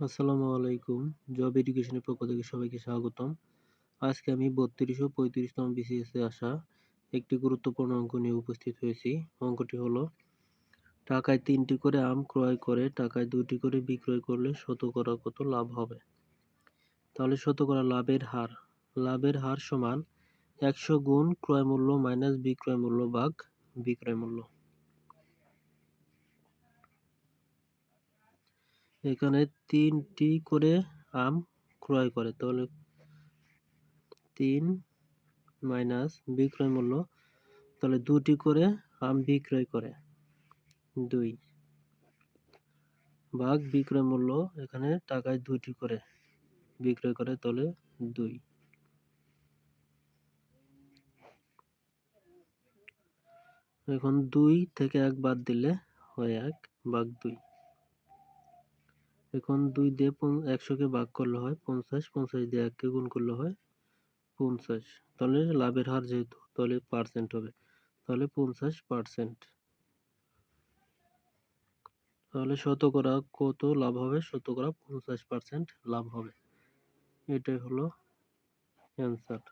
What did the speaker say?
আসসালামু আলাইকুম। জব এডুকেশনের পক্ষ থেকে সবাইকে স্বাগতম। আজকে আমি ৩২ ও ৩৫তম বিসিএস এ আসা একটি গুরুত্বপূর্ণ অঙ্ক নিয়ে উপস্থিত হয়েছি। অঙ্কটি হলো, টাকায় ৩টি করে আম ক্রয় করে টাকায় ২টি করে বিক্রয় করলে শতকরা কত লাভ হবে? তাহলে শতকরা লাভের হার সমান ১০০ গুণ ক্রয় মূল্য মাইনাস বিক্রয় মূল্য ভাগ বিক্রয় মূল্য। এখানে ৩টি করে আম ক্রয় করে, তাহলে ৩ মাইনাস বিক্রয় মূল্য, তাহলে ২টি করে আম বিক্রয় করে ২ ভাগ বিক্রয় মূল্য, এখানে টাকায় ২টি করে বিক্রয় করে, তাহলে ২। এখন ২ থেকে ১ বাদ দিলে হয় ১ ভাগ ২। এখন ২ দিয়ে ১০০কে ভাগ করলে হয় ৫০, ৫০ দিয়ে ১কে গুণ করলে হয় ৫০। তাহলে লাভের হার যেহেতু, তাহলে পার্সেন্ট হবে, তাহলে ৫০%। তাহলে শতকরা কত লাভ হবে? শতকরা ৫০% লাভ হবে। এটাই হলো অ্যান্সার।